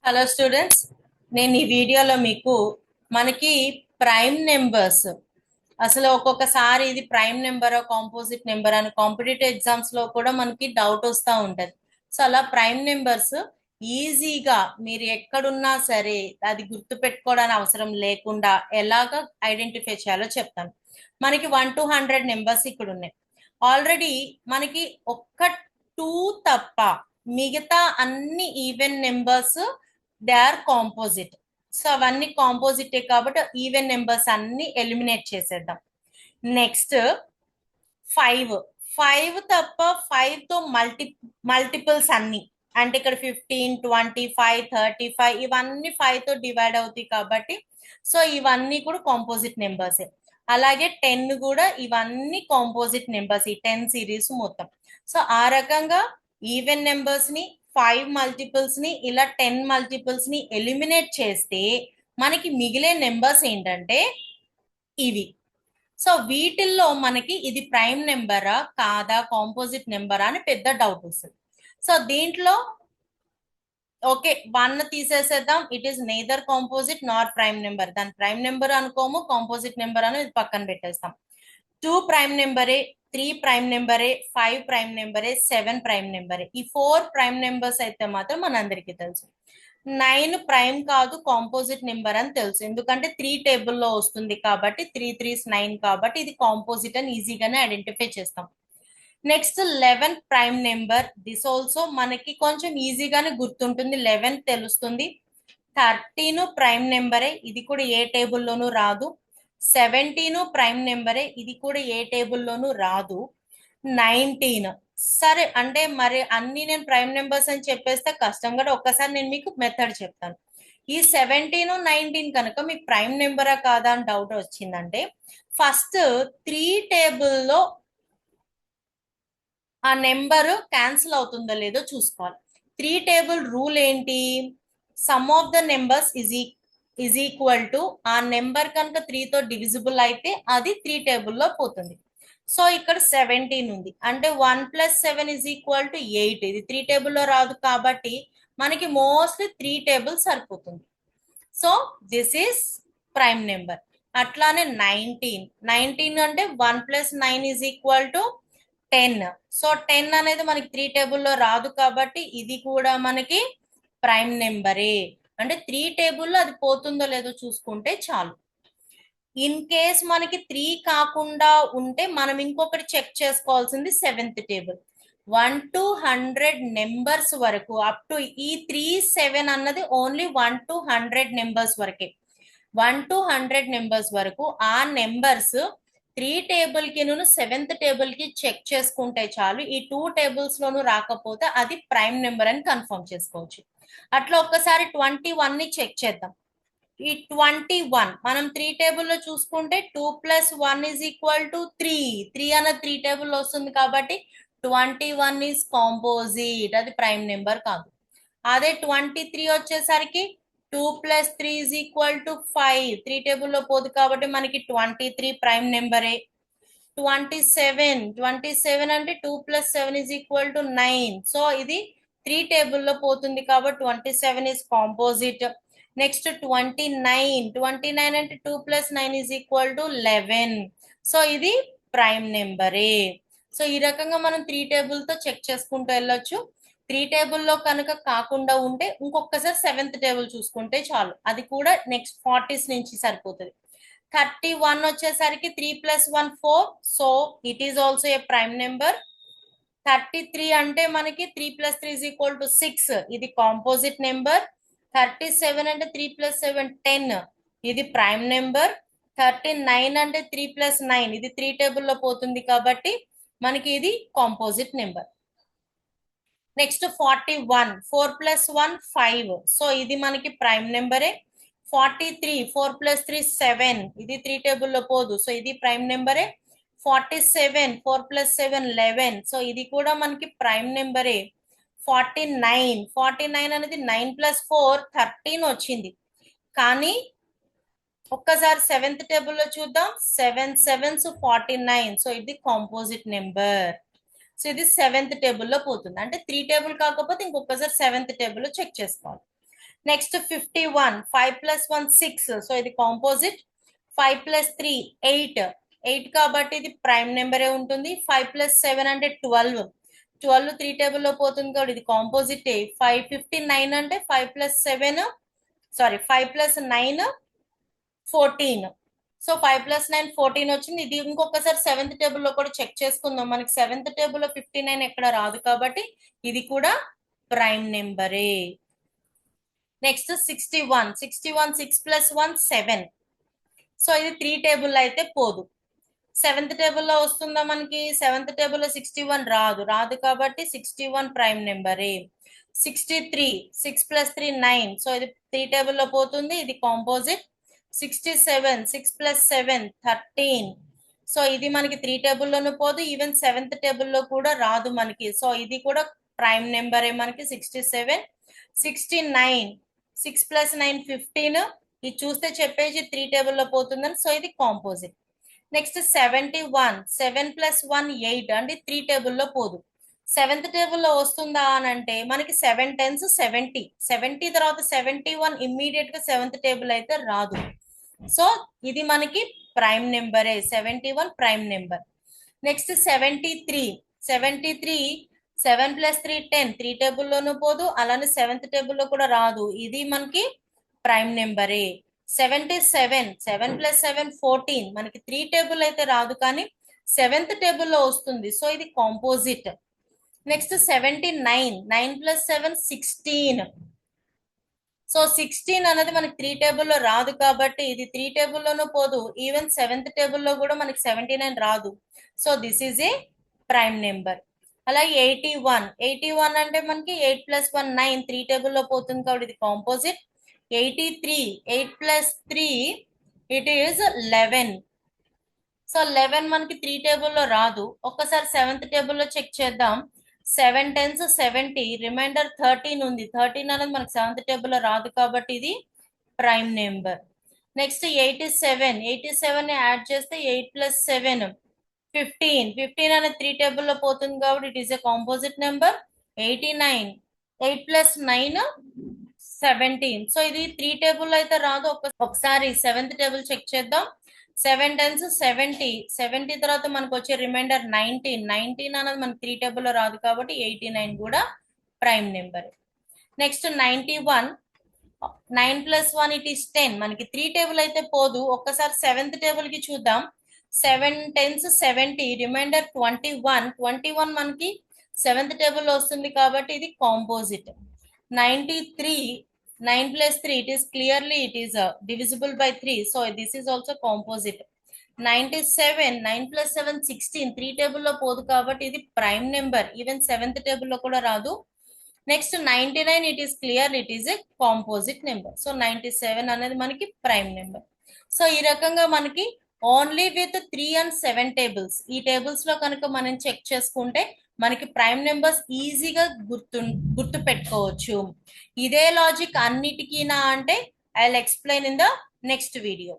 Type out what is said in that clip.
Hello students, నేను ఈ వీడియోలో మీకు మనకి ప్రైమ్ నెంబర్స్ అసలు ఒక్కొక్కసారి ఇది ప్రైమ్ నెంబర్ కాంపోజిట్ నెంబర్ అని కాంపిటేటివ్ ఎగ్జామ్స్ లో కూడా మనకి డౌట్ వస్తూ ఉంటది. సో అలా ప్రైమ్ నెంబర్స్ ఈజీగా మీరు ఎక్కడున్నా సరే అది గుర్తు పెట్టుకోవడానికి అవసరం లేకుండా ఎలాగ ఐడెంటిఫై చేయాలో చెప్తాను. మనకి 1 to 100 నెంబర్స్ ఇక్కడ ఉన్నాయి. ఆల్రెడీ మనకి ఒక్క టూ తప్ప మిగతా అన్ని even numbers they are composite. So అవన్నీ కాంపోజిటే కాబట్టి ఈవెన్ నెంబర్స్ అన్ని ఎలిమినేట్ చేసేద్దాం. నెక్స్ట్ ఫైవ్ ఫైవ్ తప్ప ఫైవ్ తో మల్టిపుల్స్ అన్ని అంటే ఇక్కడ 15, 25, 35 ఇవన్నీ ఫైవ్ తో డివైడ్ అవుతాయి కాబట్టి సో ఇవన్నీ కూడా కాంపోజిట్ నెంబర్సే. అలాగే 10 కూడా ఇవన్నీ కాంపోజిట్ నెంబర్స్, ఈ 10 సిరీస్ మొత్తం. సో ఆ రకంగా ఈవెన్ నెంబర్స్ ని 5 మల్టిపుల్స్ ని ఇలా 10 మల్టిపుల్స్ ని ఎలిమినేట్ చేస్తే మనకి మిగిలే నెంబర్స్ ఏంటంటే ఇవి. సో వీటిల్లో మనకి ఇది ప్రైమ్ నెంబరా కాదా కాంపోజిట్ నెంబరా అని పెద్ద డౌట్ వస్తుంది. సో దీంట్లో ఓకే 1 తీసేసేద్దాం. It is neither composite nor prime number. దాని ప్రైమ్ నెంబర్ అనుకోము, కాంపోజిట్ నెంబర్ అని పక్కన పెట్టేస్తాం. 2 ప్రైమ్ నెంబరే, 3 ప్రైమ్ నెంబరే, 5 ప్రైమ్ నెంబరే, 7 ప్రైమ్ నెంబరే. ఈ 4 ప్రైమ్ నెంబర్స్ అయితే మాత్రం మనందరికీ తెలుసు. 9 ప్రైమ్ కాదు, కాంపోజిట్ నెంబర్ అని తెలుసు, ఎందుకంటే 3 టేబుల్లో వస్తుంది కాబట్టి 3 3s 9 కాబట్టి ఇది కాంపోజిట్ అని ఈజీగానే ఐడెంటిఫై చేస్తాం. Next 11 prime number. This also మనకి కొంచెం ఈజీగానే గుర్తుంటుంది, 11 తెలుస్తుంది. 13 ప్రైమ్ నెంబరే, ఇది కూడా ఏ టేబుల్లోనూ రాదు. 17 ప్రైమ్ నెంబరే, ఇది కూడా ఏ టేబుల్లోనూ రాదు. 19 సరే అంటే మరి అన్ని నేను ప్రైమ్ నెంబర్స్ అని చెప్పేస్తే కష్టం కూడా, ఒక్కసారి నేను మీకు మెథడ్ చెప్తాను. ఈ 17, 19 కనుక మీకు ప్రైమ్ నెంబరా కాదా అని డౌట్ వచ్చిందంటే ఫస్ట్ 3 టేబుల్లో ఆ నెంబర్ క్యాన్సిల్ అవుతుందో లేదో చూసుకోవాలి. 3 టేబుల్ రూల్ ఏంటి? Some of the numbers is equal to ఆ నెంబర్ కనుక 3 తో డివిజిబుల్ అయితే అది 3 టేబుల్లో పోతుంది. సో ఇక్కడ 17 ఉంది అంటే 1 + 7 = 8. ఇది 3 టేబుల్లో రాదు కాబట్టి మనకి మోస్ట్లీ 3 టేబుల్ సరిపోతుంది. So this is prime number. అట్లానే 19 అంటే 1 + 9 = 10. సో 10 అనేది మనకి 3 టేబుల్లో రాదు కాబట్టి ఇది కూడా మనకి ప్రైమ్ నెంబరే. అంటే 3 టేబుల్లో అది పోతుందో లేదో చూసుకుంటే చాలు. ఇన్ కేస్ మనకి 3 కాకుండా ఉంటే మనం ఇంకొకటి చెక్ చేసుకోవాల్సింది 7th టేబుల్. 1 to 100 నెంబర్స్ వరకు అప్ టు ఈ 3 7 అన్నది ఓన్లీ 1 to 100 నెంబర్స్ వరకే. 1 to 100 నెంబర్స్ వరకు ఆ నెంబర్స్ 3 టేబుల్ కి 7th టేబుల్ కి చెక్ చేసుకుంటే చాలు. ఈ 2 టేబుల్స్ లోనూ రాకపోతే అది ప్రైమ్ నెంబర్ అని కన్ఫర్మ్ చేసుకోవచ్చు. అట్లా ఒక్కసారి 21 ని చెక్ చేద్దాం. ఈ 21 మనం 3 టేబుల్లో చూసుకుంటే 2 + 1 = 3. 3 అన్న 3 టేబుల్ వస్తుంది కాబట్టి 21 ఈస్ కాంపోజిట్, అది ప్రైమ్ నెంబర్ కాదు. అదే 23 వచ్చేసరికి 2 + 3 = 5. 3 టేబుల్లో పోదు కాబట్టి మనకి 23 ప్రైమ్ నెంబరే. 27 అంటే 2 + 7 = 9. సో ఇది 3 టేబుల్లో పోతుంది కాబట్టి 27 ఈస్ కాంపోజిట్. నెక్స్ట్ 29 అంటే 2 + 9 = 11. సో ఇది ప్రైమ్ నెంబరే. సో ఈ రకంగా మనం 3 టేబుల్తో చెక్ చేసుకుంటూ వెళ్ళొచ్చు. 3 టేబుల్లో కనుక కాకుండా ఉంటే ఇంకొకసారి 7th టేబుల్ చూసుకుంటే చాలు, అది కూడా నెక్స్ట్ 40s నుంచి సరిపోతుంది. 31 వచ్చేసరికి 3 + 1 4. So it is also a prime number. 33 అంటే మనకి 3 + 3 = 6. ఇది కాంపోజిట్ నెంబర్. 37 అంటే 3 + 7 10. ఇది ప్రైమ్ నెంబర్. 39 అంటే 3 + 9, ఇది 3 టేబుల్లో పోతుంది కాబట్టి మనకి ఇది కాంపోజిట్ నెంబర్. నెక్స్ట్ 41 4 + 1 5. సో ఇది మనకి ప్రైమ్ నెంబరే. 43 4 + 3 7, ఇది 3 టేబుల్లో పోదు, సో ఇది ప్రైమ్ నెంబరే. 47 4 + 7 11. సో ఇది కూడా మనకి ప్రైమ్ నెంబరే. 49 అనేది 9 + 4 13 వచ్చింది. కానీ ఒక్కసారి 7th టేబుల్లో చూద్దాం. 7 7s 49. సో ఇది కాంపోజిట్ నెంబర్. సో ఇది 7th టేబుల్లో పోతుంది. అంటే 3 టేబుల్ కాకపోతే ఇంకొకసారి 7th టేబుల్లో చెక్ చేసుకోవాలి. నెక్స్ట్ 51, 5 ప్లస్ 1 6, సో ఇది కాంపోజిట్. 5 ప్లస్ 3 8, 8 కాబట్టి ఇది ప్రైమ్ నెంబరే ఉంటుంది. 5 ప్లస్ 7 అంటే 12, 12 త్రీ టేబుల్ లో పోతుంది కాబట్టి ఇది కాంపోజిట్. 559 అంటే 5 plus 7, sorry 5 plus 9 14, so 5 plus 9 14 వచ్చింది. ఇది ఇంకొకసారి సెవెంత్ టేబుల్ లో కూడా చెక్ చేసుకుందాం. మనకి సెవెంత్ టేబుల్ లో 59 ఎక్కడ రాదు కాబట్టి ఇది కూడా ప్రైమ్ నెంబరే. నెక్స్ట్ 61, 61 6 ప్లస్ 1 7, సో ఇది త్రీ టేబుల్ అయితే పోదు. సెవెంత్ టేబుల్లో వస్తుందా మనకి? సెవెంత్ టేబుల్లో 61 రాదు కాబట్టి 61 ప్రైమ్ నెంబరే. 63, 6 ప్లస్ 3 9, సో ఇది త్రీ టేబుల్లో పోతుంది, ఇది కాంపోజిట్. 67, 6 ప్లస్ 7 13, సో ఇది మనకి త్రీ టేబుల్లోనూ పోదు, ఈవెన్ సెవెంత్ టేబుల్లో కూడా రాదు మనకి, సో ఇది కూడా ప్రైమ్ నెంబరే మనకి 67. 69, 6 ప్లస్ 9 15, ఇది చూస్తే చెప్పేసి త్రీ టేబుల్లో పోతుందని, సో ఇది కాంపోజిట్. నెక్స్ట్ 71, 7 ప్లస్ 1 8 అంటే త్రీ టేబుల్లో పోదు. సెవెంత్ టేబుల్లో వస్తుందా అని అంటే మనకి 7 10s 70, 70 తర్వాత 71 ఇమ్మీడియట్ గా సెవెంత్ టేబుల్ అయితే రాదు, సో ఇది మనకి ప్రైమ్ నెంబరే. 71 prime number. Next 73, 73 7 plus 3 10, three టేబుల్లోనూ పోదు, అలానే సెవెంత్ టేబుల్లో కూడా రాదు, ఇది మనకి ప్రైమ్ నెంబరే. 77, 7 ప్లస్ 7 14, మనకి త్రీ టేబుల్ అయితే రాదు కానీ సెవెంత్ టేబుల్లో వస్తుంది, సో ఇది కాంపోజిట్. నెక్స్ట్ 79, 9 ప్లస్ 7 16, సో 16 అనేది మనకి త్రీ టేబుల్లో రాదు కాబట్టి ఇది త్రీ టేబుల్లోనూ పోదు, ఈవెన్ సెవెంత్ టేబుల్లో కూడా మనకి 79 రాదు, so this is a prime number. అలాగే 81, 81 అంటే మనకి 8 ప్లస్ 1 9, త్రీ టేబుల్లో పోతుంది కాబట్టి ఇది composite. 83, 8 plus 3 it is 11, so 11 మనకి త్రీ టేబుల్లో రాదు. ఒక్కసారి సెవెంత్ టేబుల్లో చెక్ చేద్దాం. 7 10s 70, రిమైండర్ 13 ఉంది, 13 అనేది మనకి సెవెంత్ టేబుల్లో రాదు కాబట్టి ఇది ప్రైమ్ నెంబర్. నెక్స్ట్ 87, 87 ని యాడ్ చేస్తే 8 ప్లస్ 7 15, 15 అనేది త్రీ టేబుల్లో పోతుంది కాబట్టి it is a composite number. 89, 8 plus 9 17, so ఇది త్రీ టేబుల్ అయితే రాదు. ఒకసారి సెవెంత్ టేబుల్ చెక్ చేద్దాం. 7 10s 70, 70 తర్వాత మనకు వచ్చే రిమైండర్ 19, 19 అనేది మనకి త్రీ టేబుల్లో రాదు కాబట్టి 89 కూడా prime number. Next 91, 9 plus 1 it is 10, మనకి త్రీ టేబుల్ అయితే పోదు. ఒక్కసారి సెవెంత్ టేబుల్ కి చూద్దాం. 7 10s 70, రిమైండర్ 21, 21 మనకి సెవెంత్ టేబుల్ వస్తుంది కాబట్టి ఇది composite. 93, 9 plus 3, it is clearly it is divisible by 3, so this is also composite. 97, 9 plus 7 16, three table లో పోదు కాబట్టి ఇది prime number, even seventh table లో కూడా రాదు. Next 99, it is clear it is a composite number, so 97 అనేది మనకి prime number. So ఈ రకంగా మనకి ఓన్లీ విత్ 3 and 7 టేబుల్స్, ఈ టేబుల్స్ లో కనుక మనం చెక్ చేసుకుంటే మనకి ప్రైమ్ నెంబర్స్ ఈజీగా గుర్తు పెట్టుకోవచ్చు. ఇదే లాజిక్ అన్నిటికీనా అంటే I will explain in the next video.